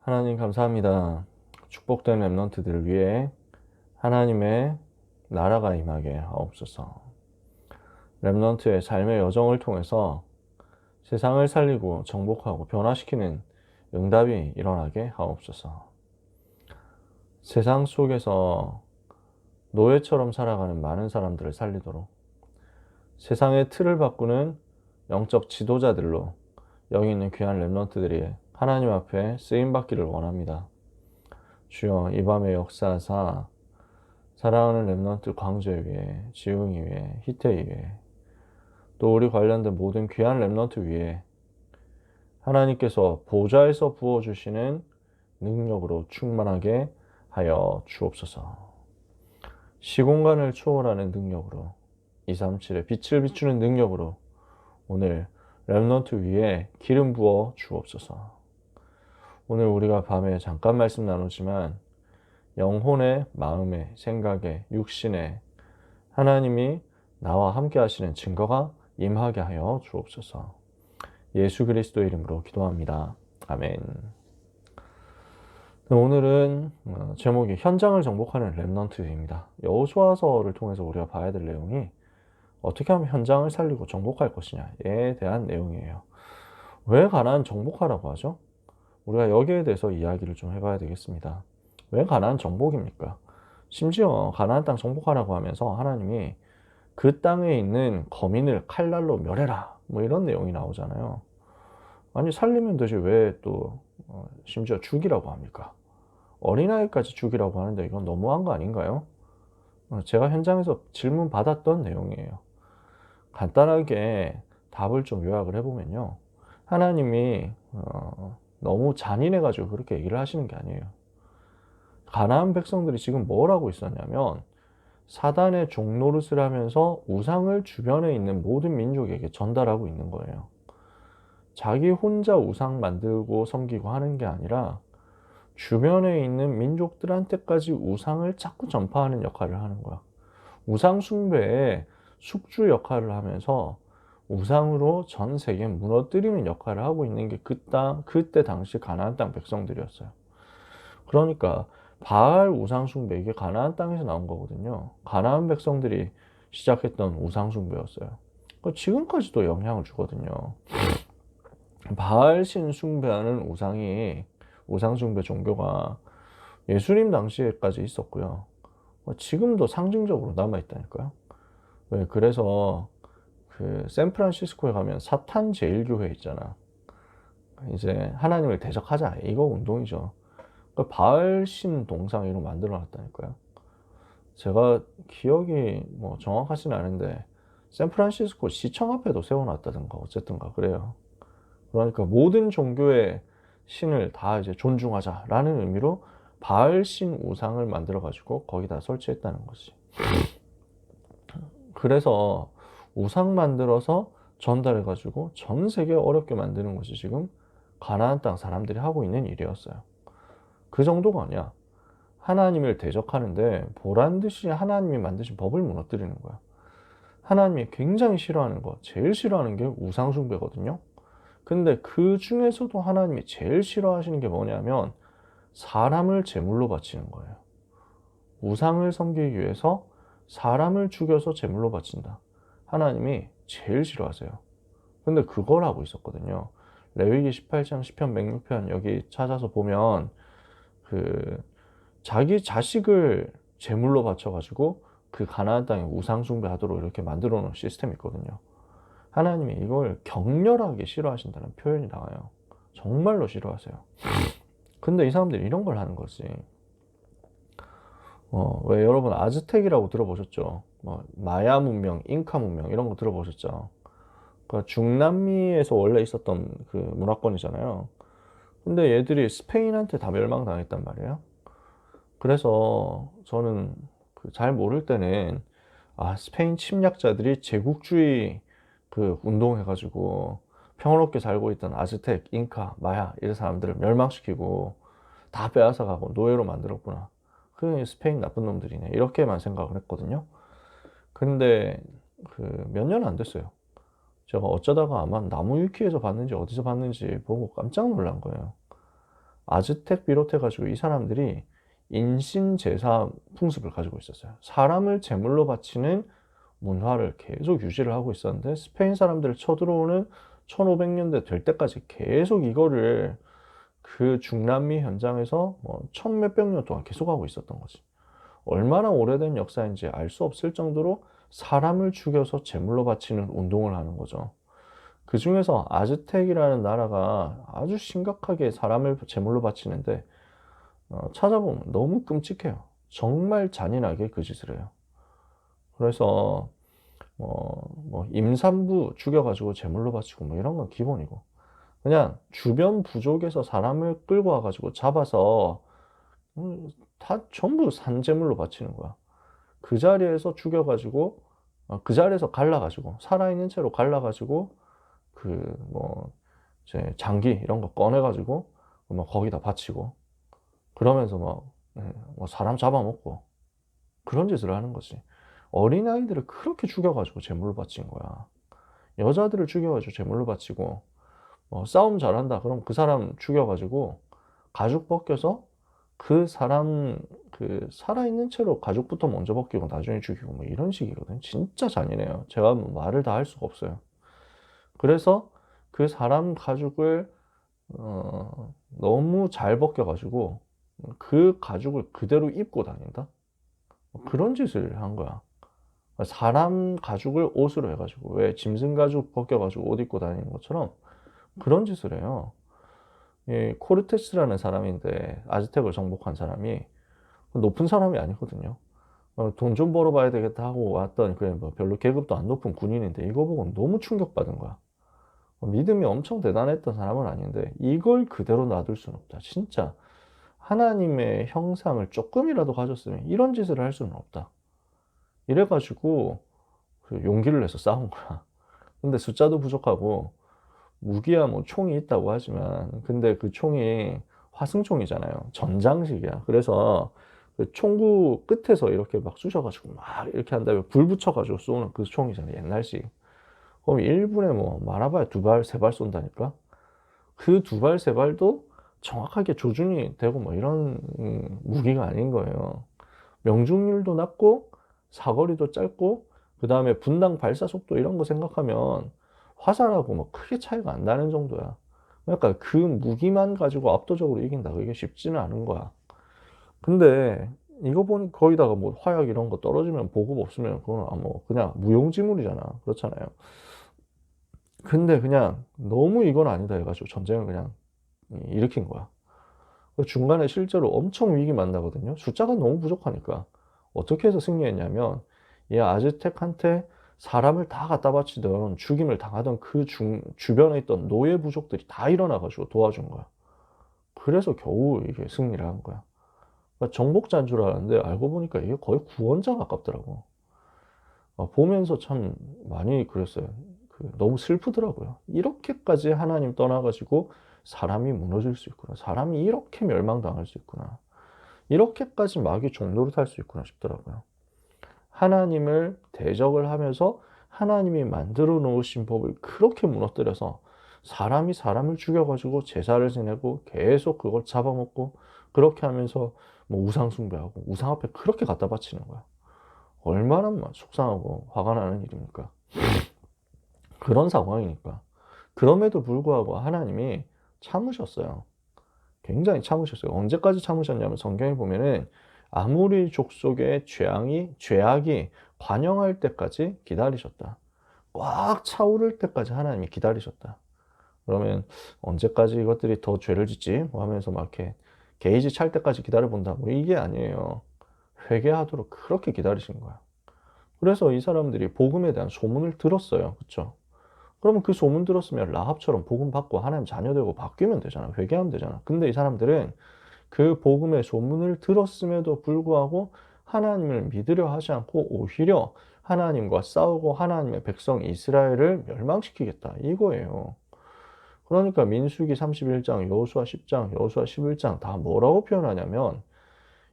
하나님 감사합니다. 축복된 렘넌트들을 위해 하나님의 나라가 임하게 하옵소서. 렘넌트의 삶의 여정을 통해서 세상을 살리고 정복하고 변화시키는 응답이 일어나게 하옵소서. 세상 속에서 노예처럼 살아가는 많은 사람들을 살리도록 세상의 틀을 바꾸는 영적 지도자들로 여기 있는 귀한 렘넌트들이 하나님 앞에 쓰임받기를 원합니다. 주여 이 밤에 역사하사 사랑하는 렘넌트 광재 위에, 지웅이 위에, 희태 위에, 또 우리 관련된 모든 귀한 렘넌트 위에 하나님께서 보좌에서 부어주시는 능력으로 충만하게 하여 주옵소서. 시공간을 초월하는 능력으로 237의 빛을 비추는 능력으로 오늘 렘넌트 위에 기름 부어 주옵소서. 오늘 우리가 밤에 잠깐 말씀 나누지만 영혼의, 마음의, 생각의, 육신의 하나님이 나와 함께 하시는 증거가 임하게 하여 주옵소서. 예수 그리스도의 이름으로 기도합니다. 아멘. 오늘은 제목이 현장을 정복하는 렘넌트입니다. 여호수아서를 통해서 우리가 봐야 될 내용이 어떻게 하면 현장을 살리고 정복할 것이냐에 대한 내용이에요. 왜 가나안 정복하라고 하죠? 우리가 여기에 대해서 이야기를 좀 해봐야 되겠습니다. 왜 가나안 정복입니까? 심지어 가나안 땅 정복하라고 하면서 하나님이 그 땅에 있는 거민을 칼날로 멸해라 뭐 이런 내용이 나오잖아요. 아니 살리면 되지 왜 또 심지어 죽이라고 합니까? 어린아이까지 죽이라고 하는데 이건 너무한 거 아닌가요? 제가 현장에서 질문 받았던 내용이에요. 간단하게 답을 좀 요약을 해보면요. 하나님이 너무 잔인해가지고 그렇게 얘기를 하시는 게 아니에요. 가나안 백성들이 지금 뭘 하고 있었냐면 사단의 종노릇을 하면서 우상을 주변에 있는 모든 민족에게 전달하고 있는 거예요. 자기 혼자 우상 만들고 섬기고 하는 게 아니라 주변에 있는 민족들한테까지 우상을 자꾸 전파하는 역할을 하는 거야. 우상 숭배의 숙주 역할을 하면서 우상으로 전 세계 무너뜨리는 역할을 하고 있는 게 그때 당시 가나안 땅 백성들이었어요. 그러니까 바알 우상 숭배 이게 가나안 땅에서 나온 거거든요. 가나안 백성들이 시작했던 우상 숭배였어요. 지금까지도 영향을 주거든요. 바알 신 숭배하는 우상 숭배 종교가 예수님 당시에까지 있었고요. 지금도 상징적으로 남아 있다니까요. 왜 그래서 그 샌프란시스코에 가면 사탄 제일교회 있잖아. 이제 하나님을 대적하자 이거 운동이죠. 그러니까 바알신 동상으로 만들어 놨다니까요. 제가 기억이 뭐 정확하진 않은데 샌프란시스코 시청 앞에도 세워놨다든가 어쨌든가 그래요. 그러니까 모든 종교의 신을 다 이제 존중하자라는 의미로 바알신 우상을 만들어 가지고 거기다 설치했다는 거지. 그래서 우상 만들어서 전달해 가지고 전 세계 어렵게 만드는 것이 지금 가나안 땅 사람들이 하고 있는 일이었어요. 그 정도가 아니야. 하나님을 대적하는데 보란 듯이 하나님이 만드신 법을 무너뜨리는 거야. 하나님이 굉장히 싫어하는 거, 제일 싫어하는 게 우상숭배거든요. 근데 그 중에서도 하나님이 제일 싫어하시는 게 뭐냐면 사람을 제물로 바치는 거예요. 우상을 섬기기 위해서 사람을 죽여서 제물로 바친다. 하나님이 제일 싫어하세요. 근데 그걸 하고 있었거든요. 레위기 18장 10편 106편 여기 찾아서 보면 그 자기 자식을 제물로 바쳐가지고 그 가나안 땅에 우상 숭배하도록 이렇게 만들어 놓은 시스템이 있거든요. 하나님이 이걸 격렬하게 싫어하신다는 표현이 나와요. 정말로 싫어하세요. 근데 이 사람들이 이런 걸 하는 거지. 왜 여러분 아즈텍이라고 들어보셨죠? 마야 문명, 잉카 문명 이런 거 들어보셨죠? 그러니까 중남미에서 원래 있었던 그 문화권이잖아요. 근데 얘들이 스페인한테 다 멸망당했단 말이에요. 그래서 저는 잘 모를 때는 스페인 침략자들이 제국주의 그 운동해가지고 평화롭게 살고 있던 아즈텍, 잉카, 마야 이런 사람들을 멸망시키고 다 빼앗아가고 노예로 만들었구나. 그 스페인 나쁜 놈들이네. 이렇게만 생각을 했거든요. 근데 몇 년 안 됐어요. 제가 어쩌다가 아마 나무위키에서 봤는지 어디서 봤는지 보고 깜짝 놀란 거예요. 아즈텍 비롯해가지고 이 사람들이 인신제사 풍습을 가지고 있었어요. 사람을 제물로 바치는 문화를 계속 유지를 하고 있었는데 스페인 사람들 쳐들어오는 1500년대 될 때까지 계속 이거를 그 중남미 현장에서 뭐 천몇백 년 동안 계속 하고 있었던 거지. 얼마나 오래된 역사인지 알 수 없을 정도로 사람을 죽여서 제물로 바치는 운동을 하는 거죠. 그 중에서 아즈텍이라는 나라가 아주 심각하게 사람을 제물로 바치는데 찾아보면 너무 끔찍해요. 정말 잔인하게 그 짓을 해요. 그래서 뭐 임산부 죽여가지고 제물로 바치고 뭐 이런 건 기본이고, 그냥 주변 부족에서 사람을 끌고 와가지고 잡아서 다 전부 산제물로 바치는 거야. 그 자리에서 죽여가지고 그 자리에서 갈라가지고 살아있는 채로 갈라가지고 그 뭐 이제 장기 이런 거 꺼내가지고 뭐 거기다 바치고 그러면서 뭐 사람 잡아먹고 그런 짓을 하는 거지. 어린아이들을 그렇게 죽여가지고 제물로 바친 거야. 여자들을 죽여가지고 제물로 바치고 싸움 잘한다 그럼 그 사람 죽여가지고 가죽 벗겨서 그 사람 그 살아있는 채로 가죽부터 먼저 벗기고 나중에 죽이고 뭐 이런 식이거든. 진짜 잔인해요. 제가 뭐 말을 다 할 수가 없어요. 그래서 그 사람 가죽을 너무 잘 벗겨가지고 그 가죽을 그대로 입고 다닌다? 그런 짓을 한 거야. 사람 가죽을 옷으로 해가지고 왜 짐승 가죽 벗겨가지고 옷 입고 다니는 것처럼 그런 짓을 해요. 이 코르테스라는 사람인데 아즈텍을 정복한 사람이 높은 사람이 아니거든요. 돈 좀 벌어봐야 되겠다 하고 왔던 그냥 뭐 별로 계급도 안 높은 군인인데 이거 보고 너무 충격받은 거야. 믿음이 엄청 대단했던 사람은 아닌데 이걸 그대로 놔둘 수는 없다. 진짜 하나님의 형상을 조금이라도 가졌으면 이런 짓을 할 수는 없다. 이래가지고 그 용기를 내서 싸운 거야. 근데 숫자도 부족하고 무기야 뭐 총이 있다고 하지만 근데 그 총이 화승총이잖아요. 전장식이야. 그래서 그 총구 끝에서 이렇게 막 쑤셔가지고 막 이렇게 한 다음에 불 붙여가지고 쏘는 그 총이잖아요. 옛날식. 그럼 1분에 뭐 많아봐야 2발, 3발 쏜다니까? 그 2발, 3발도 정확하게 조준이 되고 뭐 이런 무기가 아닌 거예요. 명중률도 낮고 사거리도 짧고 그 다음에 분당 발사 속도 이런 거 생각하면 화살하고 뭐 크게 차이가 안 나는 정도야. 그러니까 그 무기만 가지고 압도적으로 이긴다. 그게 쉽지는 않은 거야. 근데 이거 보니 거기다가 뭐 화약 이런 거 떨어지면 보급 없으면 그건 뭐 그냥 무용지물이잖아. 그렇잖아요. 근데 그냥 너무 이건 아니다 해가지고 전쟁을 그냥 일으킨 거야. 중간에 실제로 엄청 위기 만나거든요. 숫자가 너무 부족하니까. 어떻게 해서 승리했냐면, 이 아즈텍한테 사람을 다 갖다 바치던 죽임을 당하던 그 주변에 있던 노예 부족들이 다 일어나가지고 도와준 거야. 그래서 겨우 이게 승리를 한 거야. 그러니까 정복자인 줄 알았는데 알고 보니까 이게 거의 구원자 가깝더라고. 보면서 참 많이 그랬어요. 너무 슬프더라고요. 이렇게까지 하나님 떠나가지고 사람이 무너질 수 있구나. 사람이 이렇게 멸망당할 수 있구나. 이렇게까지 마귀 종노릇 할 수 있구나 싶더라고요. 하나님을 대적을 하면서 하나님이 만들어 놓으신 법을 그렇게 무너뜨려서 사람이 사람을 죽여가지고 제사를 지내고 계속 그걸 잡아먹고 그렇게 하면서 뭐 우상 숭배하고 우상 앞에 그렇게 갖다 바치는 거야. 얼마나 속상하고 화가 나는 일입니까? 그런 상황이니까. 그럼에도 불구하고 하나님이 참으셨어요. 굉장히 참으셨어요. 언제까지 참으셨냐면 성경에 보면은 아무리 족속의 죄악이 관영할 때까지 기다리셨다. 꽉 차오를 때까지 하나님이 기다리셨다. 그러면 언제까지 이것들이 더 죄를 짓지? 뭐 하면서 막 이렇게 게이지 찰 때까지 기다려본다. 뭐 이게 아니에요. 회개하도록 그렇게 기다리신 거야. 그래서 이 사람들이 복음에 대한 소문을 들었어요. 그쵸? 그러면 그 소문 들었으면 라합처럼 복음 받고 하나님 자녀 되고 바뀌면 되잖아. 회개하면 되잖아. 근데 이 사람들은 그 복음의 소문을 들었음에도 불구하고 하나님을 믿으려 하지 않고 오히려 하나님과 싸우고 하나님의 백성 이스라엘을 멸망시키겠다. 이거예요. 그러니까 민수기 31장, 여호수아 10장, 여호수아 11장 다 뭐라고 표현하냐면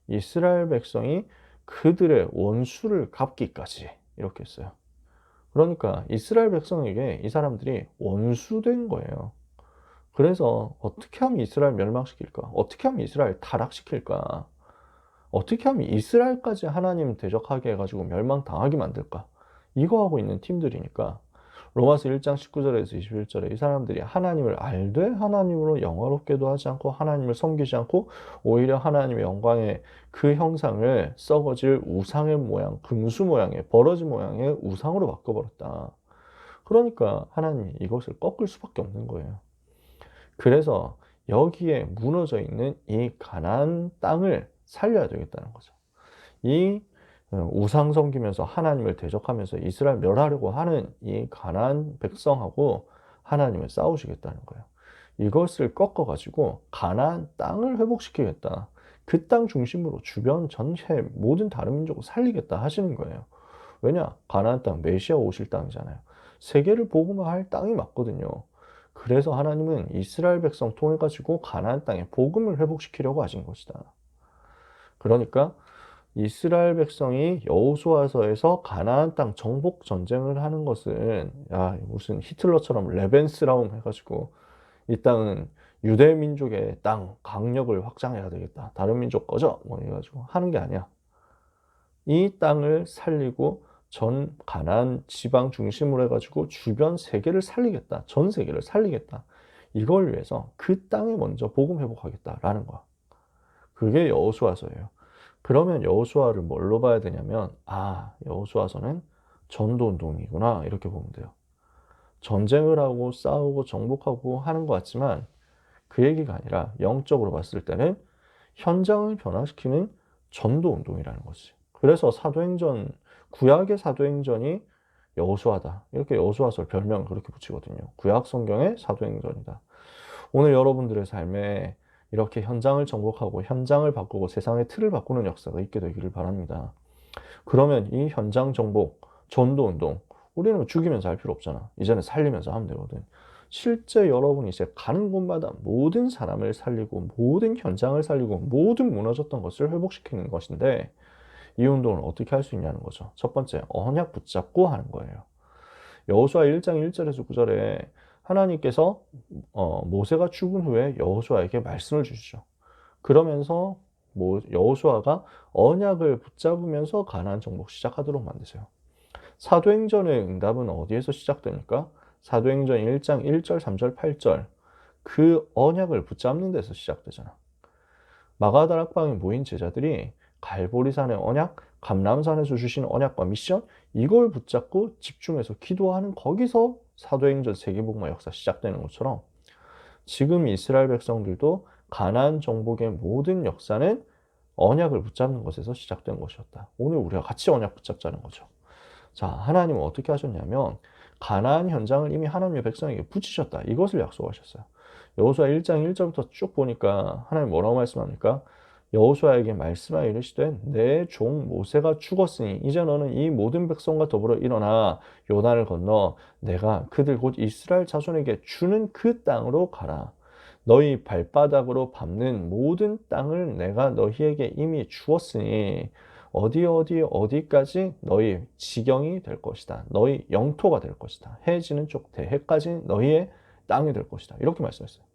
이스라엘 백성이 그들의 원수를 갚기까지 이렇게 했어요. 그러니까 이스라엘 백성에게 이 사람들이 원수된 거예요. 그래서 어떻게 하면 이스라엘 멸망시킬까? 어떻게 하면 이스라엘 타락시킬까? 어떻게 하면 이스라엘까지 하나님 대적하게 해가지고 멸망당하게 만들까? 이거 하고 있는 팀들이니까 로마서 1장 19절에서 21절에 이 사람들이 하나님을 알되 하나님으로 영화롭게도 하지 않고 하나님을 섬기지 않고 오히려 하나님의 영광의 그 형상을 썩어질 우상의 모양, 금수 모양의 버러지 모양의 우상으로 바꿔버렸다. 그러니까 하나님이 이것을 꺾을 수밖에 없는 거예요. 그래서 여기에 무너져 있는 이 가나안 땅을 살려야 되겠다는 거죠. 이 우상 섬기면서 하나님을 대적하면서 이스라엘 멸하려고 하는 이 가나안 백성하고 하나님을 싸우시겠다는 거예요. 이것을 꺾어가지고 가나안 땅을 회복시키겠다. 그 땅 중심으로 주변 전체 모든 다른 민족을 살리겠다 하시는 거예요. 왜냐? 가나안 땅 메시아 오실 땅이잖아요. 세계를 복음화할 땅이 맞거든요. 그래서 하나님은 이스라엘 백성 통해 가지고 가나안 땅에 복음을 회복시키려고 하신 것이다. 그러니까 이스라엘 백성이 여호수아서에서 가나안 땅 정복 전쟁을 하는 것은 무슨 히틀러처럼 레벤스라움 해가지고 이 땅은 유대 민족의 땅 강력을 확장해야 되겠다. 다른 민족 꺼져 뭐 해가지고 하는 게 아니야. 이 땅을 살리고 전 가나안 지방 중심으로 해가지고 주변 세계를 살리겠다. 전 세계를 살리겠다. 이걸 위해서 그 땅에 먼저 복음 회복하겠다라는 거야. 그게 여호수아서예요. 그러면 여호수아를 뭘로 봐야 되냐면 여호수아서는 전도운동이구나 이렇게 보면 돼요. 전쟁을 하고 싸우고 정복하고 하는 것 같지만 그 얘기가 아니라 영적으로 봤을 때는 현장을 변화시키는 전도운동이라는 거지. 그래서 사도행전, 구약의 사도행전이 여호수아다. 이렇게 여호수아서 별명을 그렇게 붙이거든요. 구약 성경의 사도행전이다. 오늘 여러분들의 삶에 이렇게 현장을 정복하고 현장을 바꾸고 세상의 틀을 바꾸는 역사가 있게 되기를 바랍니다. 그러면 이 현장 정복, 전도운동, 우리는 죽이면서 할 필요 없잖아. 이제는 살리면서 하면 되거든. 실제 여러분이 이제 가는 곳마다 모든 사람을 살리고 모든 현장을 살리고 모든 무너졌던 것을 회복시키는 것인데 이 운동을 어떻게 할 수 있냐는 거죠. 첫 번째, 언약 붙잡고 하는 거예요. 여호수아 1장 1절에서 9절에 하나님께서 모세가 죽은 후에 여호수아에게 말씀을 주시죠. 그러면서 여호수아가 언약을 붙잡으면서 가나안 정복 시작하도록 만드세요. 사도행전의 응답은 어디에서 시작됩니까? 사도행전 1장 1절, 3절, 8절 그 언약을 붙잡는 데서 시작되잖아. 마가다락방에 모인 제자들이 갈보리산의 언약, 감람산에서 주신 언약과 미션 이걸 붙잡고 집중해서 기도하는 거기서 사도행전 세계복음화 역사 시작되는 것처럼 지금 이스라엘 백성들도 가나안 정복의 모든 역사는 언약을 붙잡는 것에서 시작된 것이었다. 오늘 우리가 같이 언약 붙잡자는 거죠. 자, 하나님은 어떻게 하셨냐면 가나안 현장을 이미 하나님의 백성에게 붙이셨다. 이것을 약속하셨어요. 여호수아 1장 1절부터 쭉 보니까 하나님 뭐라고 말씀합니까? 여호수아에게 말씀하여 이르시되 내 종 모세가 죽었으니 이제 너는 이 모든 백성과 더불어 일어나 요단을 건너 내가 그들 곧 이스라엘 자손에게 주는 그 땅으로 가라. 너희 발바닥으로 밟는 모든 땅을 내가 너희에게 이미 주었으니 어디까지 너희 지경이 될 것이다. 너희 영토가 될 것이다. 해 지는 쪽 대해까지 너희의 땅이 될 것이다. 이렇게 말씀했어요.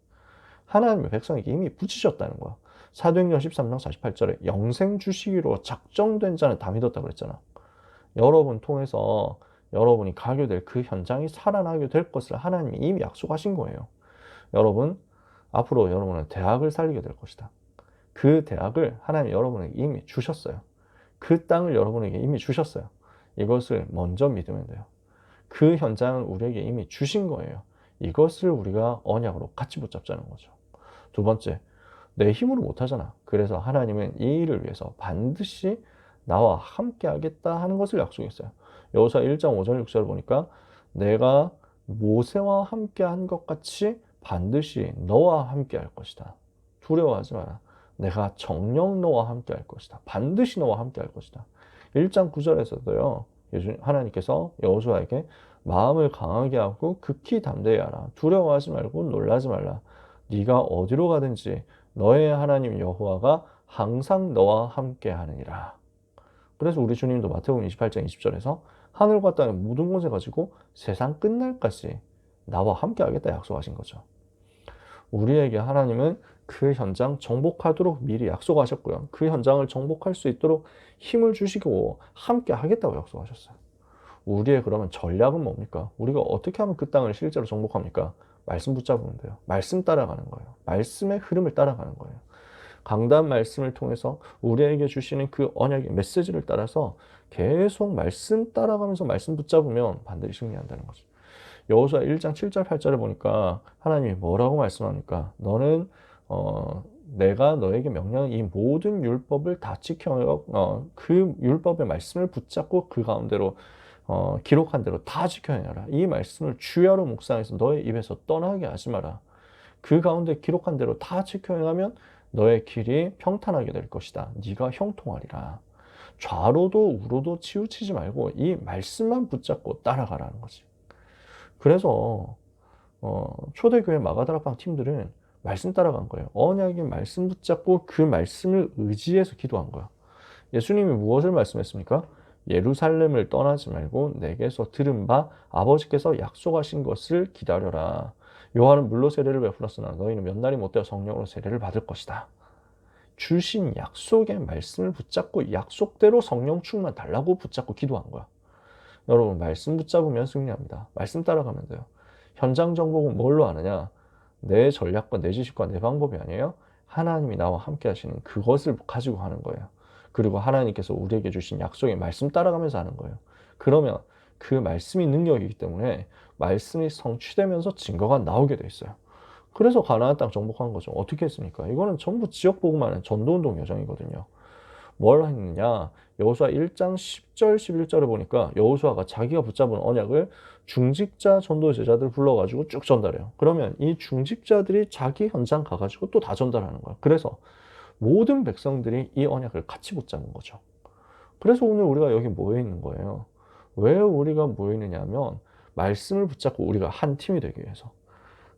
하나님의 백성에게 이미 붙이셨다는 거야. 사도행전 13장 48절에 영생 주시기로 작정된 자는 다 믿었다고 그랬잖아. 여러분 통해서 여러분이 가게 될 그 현장이 살아나게 될 것을 하나님이 이미 약속하신 거예요. 여러분, 앞으로 여러분은 대학을 살리게 될 것이다. 그 대학을 하나님이 여러분에게 이미 주셨어요. 그 땅을 여러분에게 이미 주셨어요. 이것을 먼저 믿으면 돼요. 그 현장을 우리에게 이미 주신 거예요. 이것을 우리가 언약으로 같이 붙잡자는 거죠. 두 번째, 내 힘으로 못하잖아. 그래서 하나님은 이 일을 위해서 반드시 나와 함께 하겠다 하는 것을 약속했어요. 여호수아 1장 5절 6절 보니까 내가 모세와 함께 한 것 같이 반드시 너와 함께 할 것이다. 두려워하지 마라. 내가 정녕 너와 함께 할 것이다. 반드시 너와 함께 할 것이다. 1장 9절에서도요. 하나님께서 여호수아에게 마음을 강하게 하고 극히 담대히 하라. 두려워하지 말고 놀라지 말라. 네가 어디로 가든지 너의 하나님 여호와가 항상 너와 함께 하느니라. 그래서 우리 주님도 마태복음 28장 20절에서 하늘과 땅의 모든 것을 가지고 세상 끝날까지 나와 함께 하겠다 약속하신 거죠. 우리에게 하나님은 그 현장 정복하도록 미리 약속하셨고요. 그 현장을 정복할 수 있도록 힘을 주시고 함께 하겠다고 약속하셨어요. 우리의 그러면 전략은 뭡니까? 우리가 어떻게 하면 그 땅을 실제로 정복합니까? 말씀 붙잡으면 돼요. 말씀 따라가는 거예요. 말씀의 흐름을 따라가는 거예요. 강단 말씀을 통해서 우리에게 주시는 그 언약의 메시지를 따라서 계속 말씀 따라가면서 말씀 붙잡으면 반드시 승리한다는 거죠. 여호수아 1장 7절 8절에 보니까 하나님이 뭐라고 말씀합니까? 너는 내가 너에게 명령한 이 모든 율법을 다 지켜 그 율법의 말씀을 붙잡고 그 가운데로 기록한 대로 다 지켜 행하라. 이 말씀을 주야로 묵상해서 너의 입에서 떠나게 하지 마라. 그 가운데 기록한 대로 다 지켜 행하면 너의 길이 평탄하게 될 것이다. 네가 형통하리라. 좌로도 우로도 치우치지 말고 이 말씀만 붙잡고 따라가라는 거지. 그래서 초대교회 마가다락방 팀들은 말씀 따라간 거예요. 언약의 말씀 붙잡고 그 말씀을 의지해서 기도한 거야. 예수님이 무엇을 말씀했습니까? 예루살렘을 떠나지 말고 내게서 들은 바 아버지께서 약속하신 것을 기다려라. 요한은 물로 세례를 베풀었으나 너희는 몇 날이 못되어 성령으로 세례를 받을 것이다. 주신 약속의 말씀을 붙잡고 약속대로 성령 충만 달라고 붙잡고 기도한 거야. 여러분 말씀 붙잡으면 승리합니다. 말씀 따라가면 돼요. 현장 정복은 뭘로 하느냐? 내 전략과 내 지식과 내 방법이 아니에요. 하나님이 나와 함께 하시는 그것을 가지고 하는 거예요. 그리고 하나님께서 우리에게 주신 약속의 말씀 따라가면서 하는 거예요. 그러면 그 말씀이 능력이기 때문에 말씀이 성취되면서 증거가 나오게 돼 있어요. 그래서 가나안 땅 정복한 거죠. 어떻게 했습니까? 이거는 전부 지역 복음하는 전도운동 여정이거든요. 뭘 했느냐? 여호수아 1장 10절 11절을 보니까 여호수아가 자기가 붙잡은 언약을 중직자 전도 제자들 불러가지고 쭉 전달해요. 그러면 이 중직자들이 자기 현장 가가지고 또 다 전달하는 거야. 그래서 모든 백성들이 이 언약을 같이 붙잡은 거죠. 그래서 오늘 우리가 여기 모여 있는 거예요. 왜 우리가 모여 있느냐면 말씀을 붙잡고 우리가 한 팀이 되기 위해서.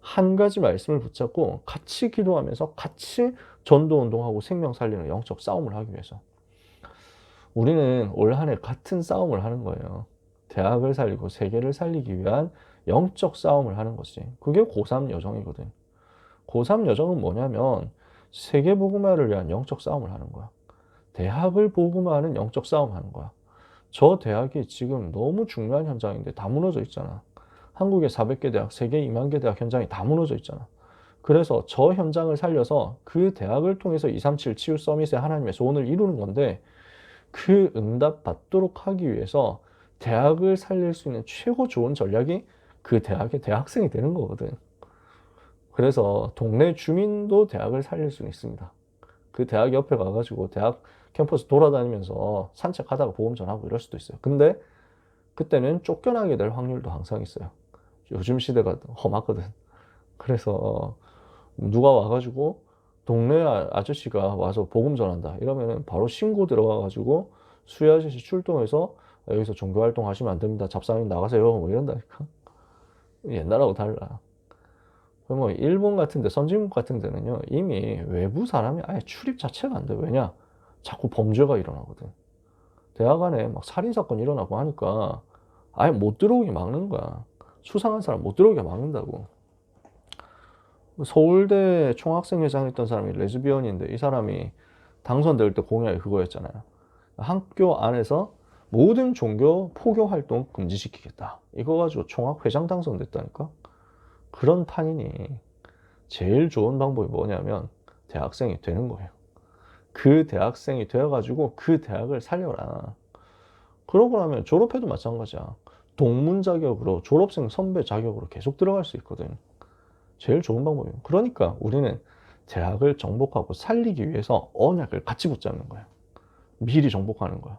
한 가지 말씀을 붙잡고 같이 기도하면서 같이 전도 운동하고 생명 살리는 영적 싸움을 하기 위해서. 우리는 올 한 해 같은 싸움을 하는 거예요. 대학을 살리고 세계를 살리기 위한 영적 싸움을 하는 거지. 그게 고3 여정이거든. 고3 여정은 뭐냐면 세계 복음화를 위한 영적 싸움을 하는 거야. 대학을 복음화하는 영적 싸움 하는 거야. 저 대학이 지금 너무 중요한 현장인데 다 무너져 있잖아. 한국의 400개 대학, 세계 2만 개 대학 현장이 다 무너져 있잖아. 그래서 저 현장을 살려서 그 대학을 통해서 237 치유 서밋의 하나님의 소원을 이루는 건데 그 응답 받도록 하기 위해서 대학을 살릴 수 있는 최고 좋은 전략이 그 대학의 대학생이 되는 거거든. 그래서 동네 주민도 대학을 살릴 수는 있습니다. 그 대학 옆에 가가지고 대학 캠퍼스 돌아다니면서 산책하다가 보험 전하고 이럴 수도 있어요. 근데 그때는 쫓겨나게 될 확률도 항상 있어요. 요즘 시대가 험하거든. 그래서 누가 와가지고 동네 아저씨가 와서 복음 전한다 이러면은 바로 신고 들어가가지고 수혜 아저씨 출동해서 여기서 종교활동 하시면 안 됩니다. 잡사님 나가세요. 뭐 이런다니까. 옛날하고 달라. 뭐 일본 같은데 선진국 같은 데는요 이미 외부 사람이 아예 출입 자체가 안 돼. 왜냐? 자꾸 범죄가 일어나거든. 대학 안에 막 살인사건 일어나고 하니까 아예 못 들어오게 막는 거야. 수상한 사람 못 들어오게 막는다고. 서울대 총학생회장 했던 사람이 레즈비언인데 이 사람이 당선될 때 공약이 그거였잖아요. 학교 안에서 모든 종교 포교 활동 금지시키겠다. 이거 가지고 총학회장 당선됐다니까. 그런 탄인이 제일 좋은 방법이 뭐냐면 대학생이 되는 거예요. 그 대학생이 되어가지고 그 대학을 살려라. 그러고 나면 졸업해도 마찬가지야. 동문 자격으로 졸업생 선배 자격으로 계속 들어갈 수 있거든. 제일 좋은 방법이에요. 그러니까 우리는 대학을 정복하고 살리기 위해서 언약을 같이 붙잡는 거야. 미리 정복하는 거야.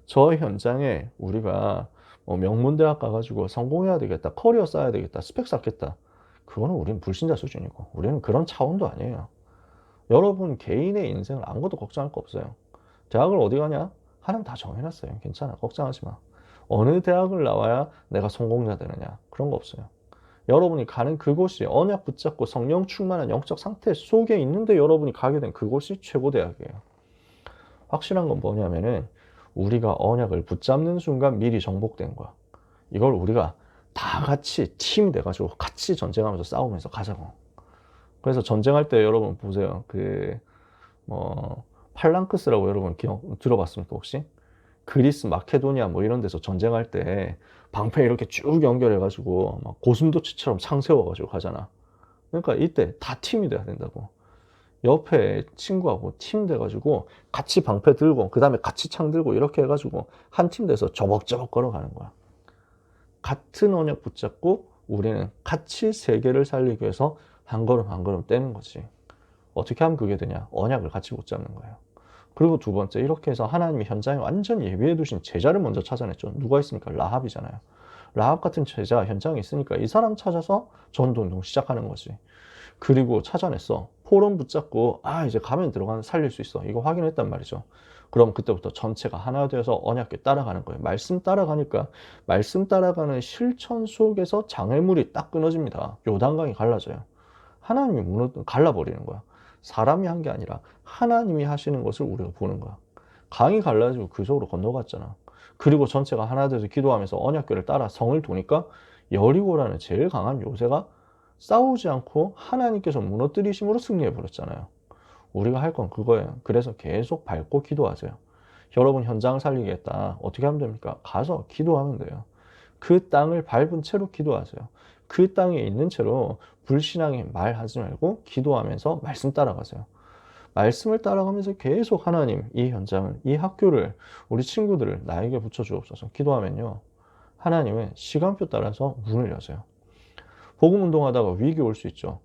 저 현장에 우리가 명문대학 가가지고 성공해야 되겠다, 커리어 쌓아야 되겠다, 스펙 쌓겠다. 그거는 우리는 불신자 수준이고 우리는 그런 차원도 아니에요. 여러분 개인의 인생을 아무것도 걱정할 거 없어요. 대학을 어디 가냐? 하나님 다 정해놨어요. 괜찮아. 걱정하지 마. 어느 대학을 나와야 내가 성공자 되느냐? 그런 거 없어요. 여러분이 가는 그곳이 언약 붙잡고 성령 충만한 영적 상태 속에 있는데 여러분이 가게 된 그곳이 최고 대학이에요. 확실한 건 뭐냐면은 우리가 언약을 붙잡는 순간 미리 정복된 거야. 이걸 우리가 다 같이 팀이 돼가지고 같이 전쟁하면서 싸우면서 가자고. 그래서 전쟁할 때 여러분 보세요. 팔랑크스라고 여러분 들어봤습니까, 혹시? 그리스, 마케도니아 뭐 이런 데서 전쟁할 때 방패 이렇게 쭉 연결해가지고 막 고슴도치처럼 창 세워가지고 가잖아. 그러니까 이때 다 팀이 돼야 된다고. 옆에 친구하고 팀 돼가지고 같이 방패 들고 그 다음에 같이 창 들고 이렇게 해가지고 한 팀 돼서 저벅저벅 걸어가는 거야. 같은 언약 붙잡고 우리는 같이 세계를 살리기 위해서 한 걸음 한 걸음 떼는 거지. 어떻게 하면 그게 되냐? 언약을 같이 붙잡는 거예요. 그리고 두 번째, 이렇게 해서 하나님이 현장에 완전히 예비해 두신 제자를 먼저 찾아냈죠. 누가 있습니까? 라합이잖아요. 라합 같은 제자 현장에 있으니까 이 사람 찾아서 전도운동 시작하는 거지. 그리고 찾아냈어. 포럼 붙잡고 이제 가면 들어가면 살릴 수 있어. 이거 확인했단 말이죠. 그럼 그때부터 전체가 하나 되어서 언약궤 따라가는 거예요. 말씀 따라가니까 말씀 따라가는 실천 속에서 장애물이 딱 끊어집니다. 요단강이 갈라져요. 하나님이 갈라버리는 거야. 사람이 한 게 아니라 하나님이 하시는 것을 우리가 보는 거야. 강이 갈라지고 그 속으로 건너갔잖아. 그리고 전체가 하나 돼서 기도하면서 언약궤를 따라 성을 도니까 여리고라는 제일 강한 요새가 싸우지 않고 하나님께서 무너뜨리심으로 승리해 버렸잖아요. 우리가 할 건 그거예요. 그래서 계속 밟고 기도하세요. 여러분 현장을 살리겠다. 어떻게 하면 됩니까? 가서 기도하면 돼요. 그 땅을 밟은 채로 기도하세요. 그 땅에 있는 채로 불신앙에 말하지 말고 기도하면서 말씀 따라가세요. 말씀을 따라가면서 계속 하나님, 이 현장을, 이 학교를, 우리 친구들을 나에게 붙여주옵소서. 기도하면요. 하나님은 시간표 따라서 문을 여세요. 복음 운동하다가 위기 올 수 있죠.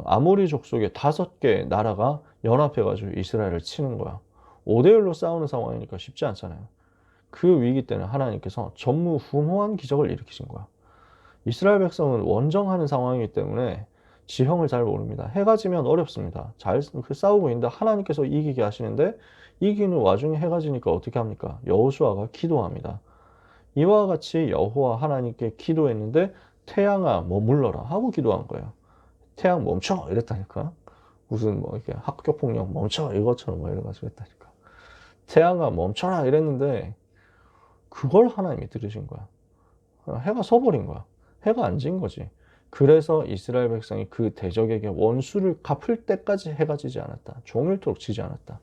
아모리 족속의 5개 나라가 연합해가지고 이스라엘을 치는 거야. 5대1로 싸우는 상황이니까 쉽지 않잖아요. 그 위기 때는 하나님께서 전무후무한 기적을 일으키신 거야. 이스라엘 백성은 원정하는 상황이기 때문에 지형을 잘 모릅니다. 해가 지면 어렵습니다. 잘 싸우고 있는데 하나님께서 이기게 하시는데 이기는 와중에 해가 지니까 어떻게 합니까? 여호수아가 기도합니다. 이와 같이 여호와 하나님께 기도했는데 태양아 머물러라 하고 기도한 거예요. 태양 멈춰 이랬다니까. 무슨 이렇게 학교 폭력 멈춰 이것처럼 이래가지고 했다니까. 태양아 멈춰라 이랬는데 그걸 하나님이 들으신 거야. 해가 서버린 거야. 해가 안 진 거지. 그래서 이스라엘 백성이 그 대적에게 원수를 갚을 때까지 해가 지지 않았다. 종일토록 지지 않았다.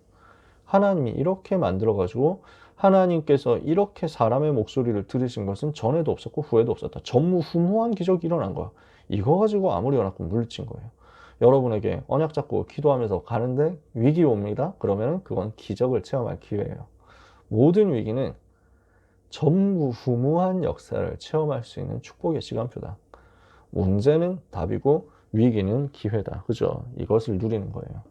하나님이 이렇게 만들어가지고 하나님께서 이렇게 사람의 목소리를 들으신 것은 전에도 없었고 후에도 없었다. 전무후무한 기적이 일어난 거야. 이거 가지고 아무리 연합군 물리친 거예요. 여러분에게 언약 잡고 기도하면서 가는데 위기 옵니다. 그러면 그건 기적을 체험할 기회예요. 모든 위기는 전무후무한 역사를 체험할 수 있는 축복의 시간표다. 문제는 답이고 위기는 기회다. 그죠? 이것을 누리는 거예요.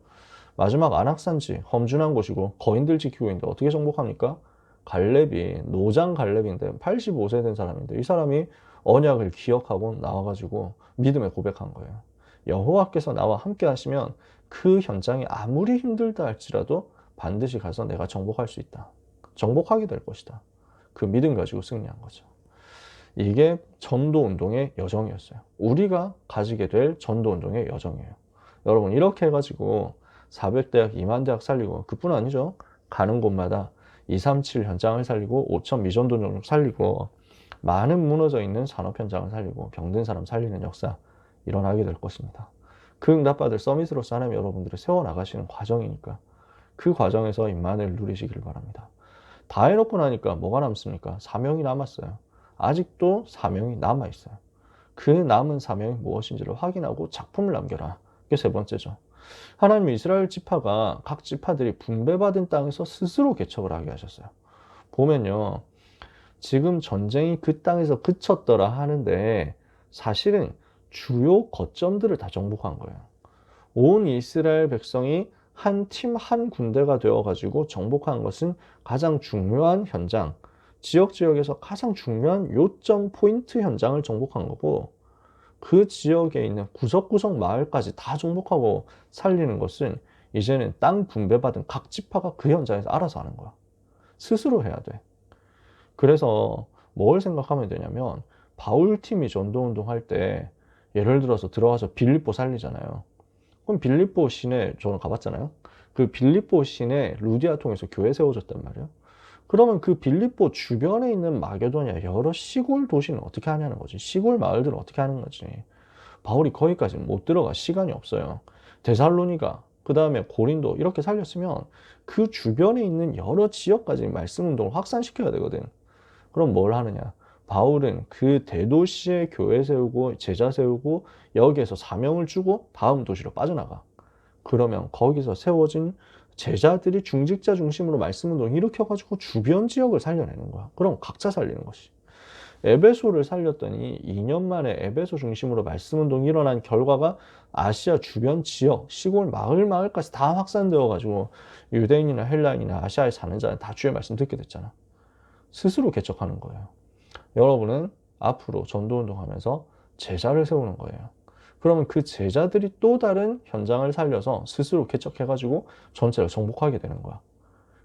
마지막 안악산지 험준한 곳이고 거인들 지키고 있는데 어떻게 정복합니까? 갈렙이 노장 갈렙인데 85세 된 사람인데 이 사람이 언약을 기억하고 나와가지고 믿음에 고백한 거예요. 여호와께서 나와 함께 하시면 그 현장이 아무리 힘들다 할지라도 반드시 가서 내가 정복할 수 있다. 정복하게 될 것이다. 그 믿음 가지고 승리한 거죠. 이게 전도운동의 여정이었어요. 우리가 가지게 될 전도운동의 여정이에요. 여러분 이렇게 해가지고 400대학, 2만 대학 살리고 그뿐 아니죠. 가는 곳마다 237 현장을 살리고 5천 미전도전을 살리고 많은 무너져 있는 산업 현장을 살리고 병든 사람 살리는 역사 일어나게 될 것입니다. 그 응답받을 서밋으로서 하나님 여러분들을 세워나가시는 과정이니까 그 과정에서 임마누엘을 누리시기를 바랍니다. 다 해놓고 나니까 뭐가 남습니까? 사명이 남았어요. 아직도 사명이 남아있어요. 그 남은 사명이 무엇인지를 확인하고 작품을 남겨라. 이게 세 번째죠. 하나님 이스라엘 지파가 각 지파들이 분배받은 땅에서 스스로 개척을 하게 하셨어요. 보면요. 지금 전쟁이 그 땅에서 그쳤더라 하는데 사실은 주요 거점들을 다 정복한 거예요. 온 이스라엘 백성이 한 팀, 한 군대가 되어가지고 정복한 것은 가장 중요한 현장, 지역에서 가장 중요한 요점 포인트 현장을 정복한 거고 그 지역에 있는 구석구석 마을까지 다 정복하고 살리는 것은 이제는 땅 분배받은 각 지파가 그 현장에서 알아서 하는 거야. 스스로 해야 돼. 그래서 뭘 생각하면 되냐면 바울팀이 전도운동 할 때 예를 들어서 들어가서 빌립보 살리잖아요. 그럼 빌립보 시내 저는 가봤잖아요. 그 빌립보 시내 루디아 통해서 교회 세워졌단 말이에요. 그러면 그 빌립보 주변에 있는 마게도냐 여러 시골 도시는 어떻게 하냐는 거지. 시골 마을들은 어떻게 하는 거지. 바울이 거기까지는 못 들어가 시간이 없어요. 데살로니가, 그 다음에 고린도 이렇게 살렸으면 그 주변에 있는 여러 지역까지 말씀 운동을 확산시켜야 되거든. 그럼 뭘 하느냐? 바울은 그 대도시에 교회 세우고 제자 세우고 여기에서 사명을 주고 다음 도시로 빠져나가. 그러면 거기서 세워진 제자들이 중직자 중심으로 말씀 운동을 일으켜가지고 주변 지역을 살려내는 거야. 그럼 각자 살리는 것이. 에베소를 살렸더니 2년 만에 에베소 중심으로 말씀 운동이 일어난 결과가 아시아 주변 지역, 시골, 마을까지 다 확산되어 가지고 유대인이나 헬라인이나 아시아에 사는 자는 다 주의 말씀 듣게 됐잖아. 스스로 개척하는 거예요. 여러분은 앞으로 전도 운동하면서 제자를 세우는 거예요. 그러면 그 제자들이 또 다른 현장을 살려서 스스로 개척해가지고 전체를 정복하게 되는 거야.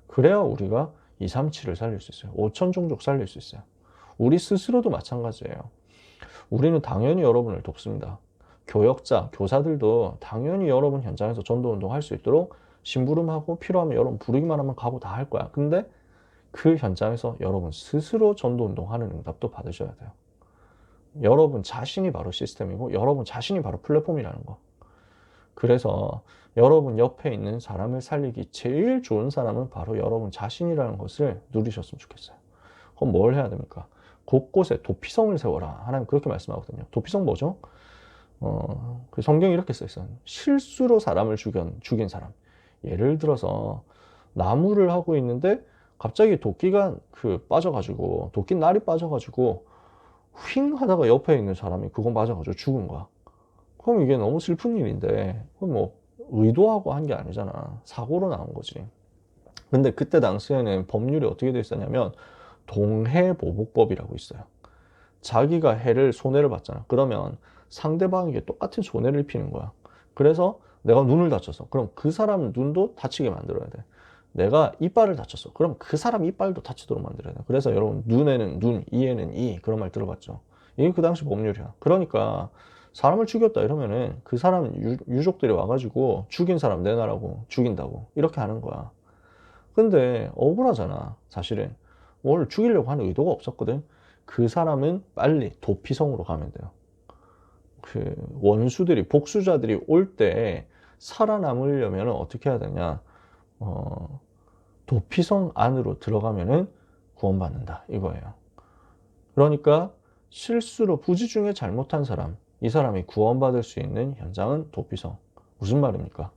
그래야 우리가 237을 살릴 수 있어요. 5천 종족 살릴 수 있어요. 우리 스스로도 마찬가지예요. 우리는 당연히 여러분을 돕습니다. 교역자, 교사들도 당연히 여러분 현장에서 전도 운동할 수 있도록 심부름하고 필요하면 여러분 부르기만 하면 가고 다 할 거야. 근데 그 현장에서 여러분 스스로 전도 운동하는 응답도 받으셔야 돼요. 여러분 자신이 바로 시스템이고 여러분 자신이 바로 플랫폼이라는 거. 그래서 여러분 옆에 있는 사람을 살리기 제일 좋은 사람은 바로 여러분 자신이라는 것을 누리셨으면 좋겠어요. 그럼 뭘 해야 됩니까? 곳곳에 도피성을 세워라. 하나님 그렇게 말씀하거든요. 도피성 뭐죠? 그 성경이 이렇게 써 있어요. 실수로 사람을 죽인 사람. 예를 들어서 나무를 하고 있는데 갑자기 도끼가 빠져가지고 도끼 날이 빠져가지고 휙 하다가 옆에 있는 사람이 그거 맞아가지고 죽은 거야. 그럼 이게 너무 슬픈 일인데 그럼 뭐 의도하고 한 게 아니잖아. 사고로 나온 거지. 근데 그때 당시에는 법률이 어떻게 돼 있었냐면 동해보복법이라고 있어요. 자기가 손해를 봤잖아. 그러면 상대방에게 똑같은 손해를 입히는 거야. 그래서 내가 눈을 다쳤어. 그럼 그 사람 눈도 다치게 만들어야 돼. 내가 이빨을 다쳤어. 그럼 그 사람 이빨도 다치도록 만들어야 돼. 그래서 여러분 눈에는 눈, 이에는 이 그런 말 들어봤죠. 이게 그 당시 법률이야. 그러니까 사람을 죽였다 이러면은 그 사람 유족들이 와가지고 죽인 사람 내놔라고 죽인다고 이렇게 하는 거야. 근데 억울하잖아. 사실은 뭘 죽이려고 하는 의도가 없었거든. 그 사람은 빨리 도피성으로 가면 돼요. 그 원수들이 복수자들이 올 때 살아남으려면 어떻게 해야 되냐? 도피성 안으로 들어가면은 구원받는다 이거예요. 그러니까 실수로 부지 중에 잘못한 사람, 이 사람이 구원받을 수 있는 현장은 도피성. 무슨 말입니까?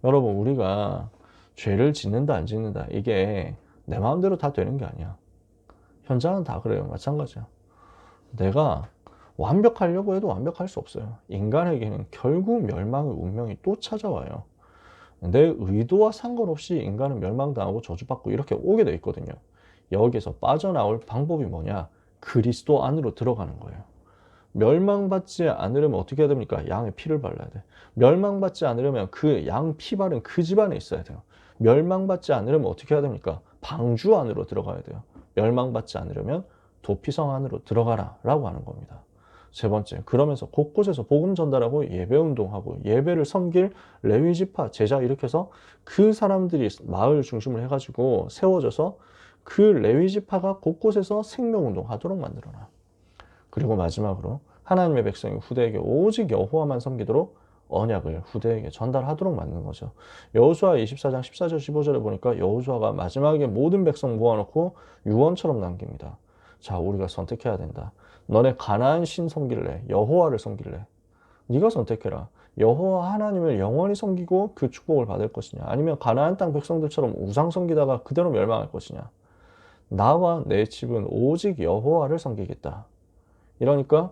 여러분 우리가 죄를 짓는다 안 짓는다 이게 내 마음대로 다 되는 게 아니야. 현장은 다 그래요. 마찬가지야. 내가 완벽하려고 해도 완벽할 수 없어요. 인간에게는 결국 멸망의 운명이 또 찾아와요. 내 의도와 상관없이 인간은 멸망당하고 저주받고 이렇게 오게 돼 있거든요. 여기에서 빠져나올 방법이 뭐냐? 그리스도 안으로 들어가는 거예요. 멸망받지 않으려면 어떻게 해야 됩니까? 양의 피를 발라야 돼. 멸망받지 않으려면 그 양 피 바른 그 집안에 있어야 돼요. 멸망받지 않으려면 어떻게 해야 됩니까? 방주 안으로 들어가야 돼요. 멸망받지 않으려면 도피성 안으로 들어가라 라고 하는 겁니다. 세 번째, 그러면서 곳곳에서 복음 전달하고 예배 운동하고 예배를 섬길 레위 지파 제자 이렇게 해서 그 사람들이 마을 중심으로 해가지고 세워져서 그 레위 지파가 곳곳에서 생명 운동하도록 만들어놔. 그리고 마지막으로 하나님의 백성이 후대에게 오직 여호와만 섬기도록 언약을 후대에게 전달하도록 만드는 거죠. 여호수아 24장 14절 15절에 보니까 여호수아가 마지막에 모든 백성 모아놓고 유언처럼 남깁니다. 자, 우리가 선택해야 된다. 너네 가나안 신 섬길래? 여호와를 섬길래? 네가 선택해라. 여호와 하나님을 영원히 섬기고 그 축복을 받을 것이냐? 아니면 가나안 땅 백성들처럼 우상 섬기다가 그대로 멸망할 것이냐? 나와 내 집은 오직 여호와를 섬기겠다. 이러니까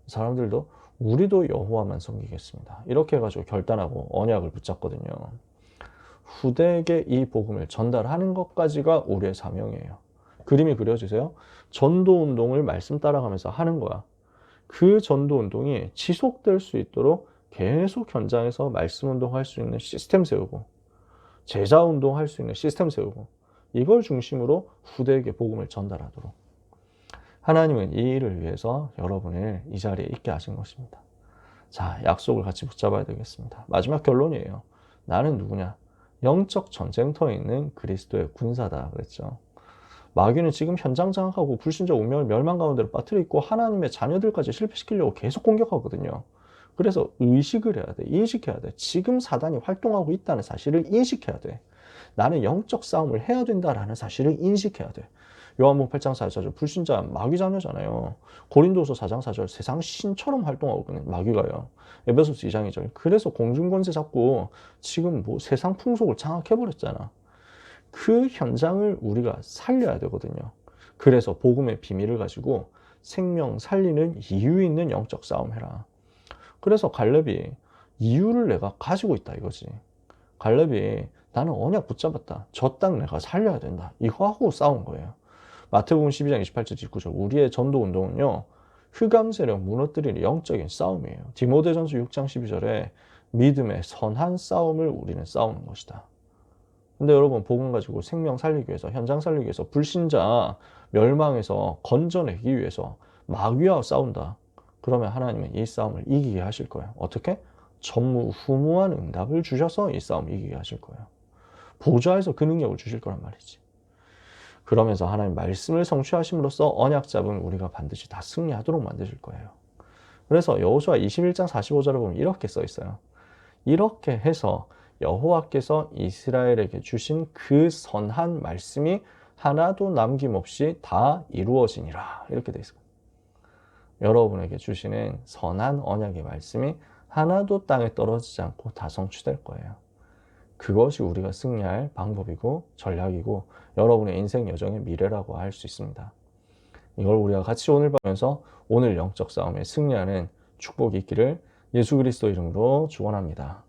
사람들도 우리도 여호와만 섬기겠습니다. 이렇게 해가지고 결단하고 언약을 붙잡거든요. 후대에게 이 복음을 전달하는 것까지가 우리의 사명이에요. 그림이 그려지세요? 전도운동을 말씀 따라가면서 하는 거야. 그 전도운동이 지속될 수 있도록 계속 현장에서 말씀운동 할 수 있는 시스템 세우고 제자운동 할 수 있는 시스템 세우고 이걸 중심으로 후대에게 복음을 전달하도록 하나님은 이 일을 위해서 여러분을 이 자리에 있게 하신 것입니다. 자, 약속을 같이 붙잡아야 되겠습니다. 마지막 결론이에요. 나는 누구냐? 영적 전쟁터에 있는 그리스도의 군사다 그랬죠. 마귀는 지금 현장 장악하고 불신자 운명을 멸망 가운데로 빠뜨려 있고 하나님의 자녀들까지 실패시키려고 계속 공격하거든요. 그래서 의식을 해야 돼. 인식해야 돼. 지금 사단이 활동하고 있다는 사실을 인식해야 돼. 나는 영적 싸움을 해야 된다라는 사실을 인식해야 돼. 요한복음 8장 4절 불신자 마귀 자녀잖아요. 고린도서 4장 4절 세상 신처럼 활동하고 있는 마귀가요. 에베소서 2장 2절 그래서 공중권세 잡고 지금 뭐 세상 풍속을 장악해버렸잖아. 그 현장을 우리가 살려야 되거든요. 그래서 복음의 비밀을 가지고 생명 살리는 이유 있는 영적 싸움 해라. 그래서 갈렙이 이유를 내가 가지고 있다 이거지. 갈렙이 나는 언약 붙잡았다. 저 땅 내가 살려야 된다. 이거 하고 싸운 거예요. 마태복음 12장 28절 29절 우리의 전도 운동은요. 흑암 세력 무너뜨리는 영적인 싸움이에요. 디모데전서 6장 12절에 믿음의 선한 싸움을 우리는 싸우는 것이다. 근데 여러분 복음 가지고 생명 살리기 위해서 현장 살리기 위해서 불신자 멸망해서 건져내기 위해서 마귀와 싸운다. 그러면 하나님은 이 싸움을 이기게 하실 거예요. 어떻게? 전무후무한 응답을 주셔서 이 싸움 이기게 하실 거예요. 보좌에서 그 능력을 주실 거란 말이지. 그러면서 하나님 말씀을 성취하심으로써 언약 잡은 우리가 반드시 다 승리하도록 만드실 거예요. 그래서 여호수아 21장 45절에 보면 이렇게 써 있어요. 이렇게 해서 여호와께서 이스라엘에게 주신 그 선한 말씀이 하나도 남김없이 다 이루어지니라. 이렇게 돼 있어요. 여러분에게 주시는 선한 언약의 말씀이 하나도 땅에 떨어지지 않고 다 성취될 거예요. 그것이 우리가 승리할 방법이고 전략이고 여러분의 인생 여정의 미래라고 할 수 있습니다. 이걸 우리가 같이 오늘 보면서 오늘 영적 싸움에 승리하는 축복이 있기를 예수 그리스도 이름으로 축원합니다.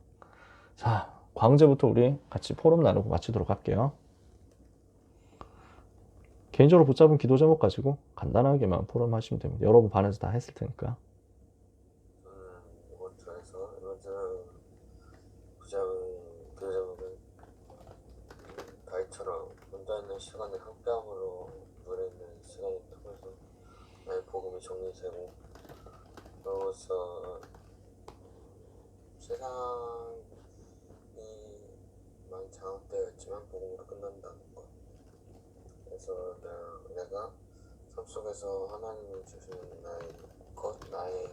자, 광제부터 우리 같이 포럼 나누고 마치도록 할게요. 개인적으로 붙잡은 기도 제목 가지고 간단하게만 포럼 하시면 됩니다. 여러분 반에서 다 했을 테니까. 이번 주 붙잡은 기도 제목은 다윗처럼 혼자 있는 시간을 함께함으로 노래 있는 시간을 통해서 나의 복음이 정리되고 그로써 세상이 많이 장악되어 있지만 복음으로 끝난다는 것. 그래서 내가 삶 속에서 하나님이 주시는 나의 것, 나의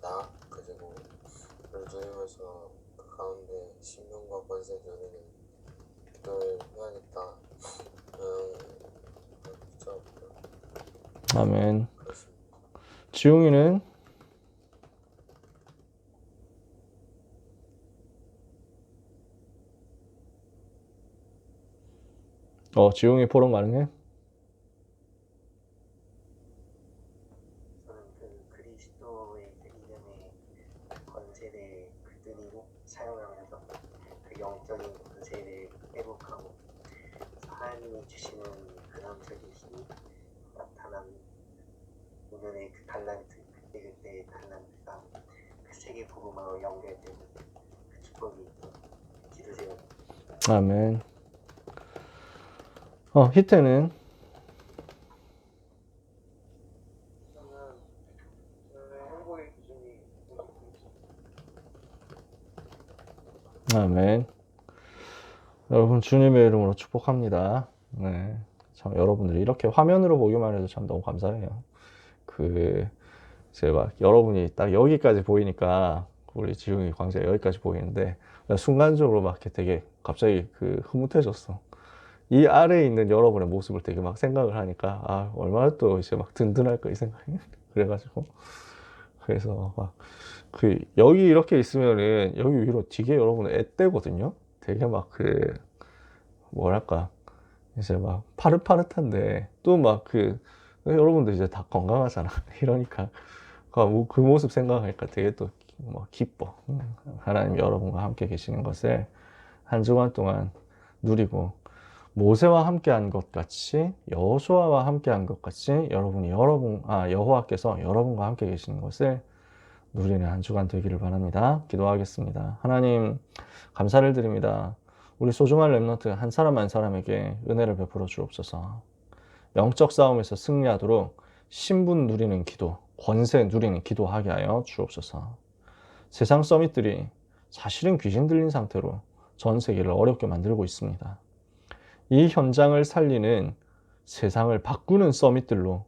나, 그리고 그를 누리면서 그 가운데 신명과 권세 누리는 기도를 해야겠다. 아멘. 그렇습니다. 지웅이는 지웅이 포럼 가능해? 저는 그 그리스도의 이름의 권세를 붙들고 사용하면서 그 영적인 권세를 회복하고 하나님이 주시는 근원적인 힘이 나타나는 오늘의 그 달란트 그때그때의 달란트가 그 세계 복음으로 연결되는 그 축복이 기도제요. 아멘. 히트는 행복의 기준이 아멘. 여러분 주님의 이름으로 축복합니다. 네, 참 여러분들이 이렇게 화면으로 보기만 해도 참 너무 감사해요. 제가 여러분이 딱 여기까지 보이니까 우리 지웅이 광재가 여기까지 보이는데 순간적으로 막 이렇게 되게 갑자기 흐뭇해졌어. 이 아래에 있는 여러분의 모습을 되게 막 생각을 하니까 얼마나 또 이제 막 든든할까 이 생각이 그래가지고 그래서 막 여기 이렇게 있으면은 여기 위로 되게 여러분 앳되거든요. 되게 막 뭐랄까 이제 막 파릇파릇한데 또 막 여러분들 이제 다 건강하잖아. 이러니까 그 모습 생각하니까 되게 또 뭐 기뻐. 하나님 여러분과 함께 계시는 것을 한 주간 동안 누리고 모세와 함께한 것 같이 여호수아와 함께한 것 같이 여호와께서 여러분과 함께 계시는 것을 누리는 한 주간 되기를 바랍니다. 기도하겠습니다. 하나님 감사를 드립니다. 우리 소중한 렘넌트 한 사람 한 사람에게 은혜를 베풀어 주옵소서. 영적 싸움에서 승리하도록 신분 누리는 기도, 권세 누리는 기도하게 하여 주옵소서. 세상 서밋들이 사실은 귀신 들린 상태로 전 세계를 어렵게 만들고 있습니다. 이 현장을 살리는 세상을 바꾸는 서밋들로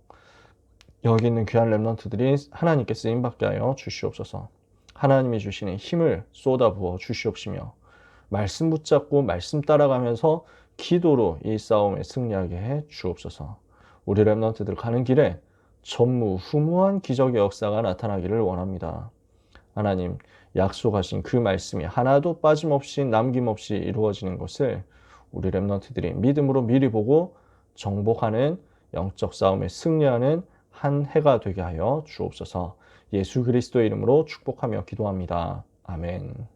여기 있는 귀한 렘넌트들이 하나님께 쓰임받게 하여 주시옵소서. 하나님이 주시는 힘을 쏟아부어 주시옵시며 말씀 붙잡고 말씀 따라가면서 기도로 이 싸움에 승리하게 해 주옵소서. 우리 렘넌트들 가는 길에 전무후무한 기적의 역사가 나타나기를 원합니다. 하나님, 약속하신 그 말씀이 하나도 빠짐없이 남김없이 이루어지는 것을 우리 렘넌트들이 믿음으로 미리 보고 정복하는 영적 싸움에 승리하는 한 해가 되게 하여 주옵소서. 예수 그리스도의 이름으로 축복하며 기도합니다. 아멘.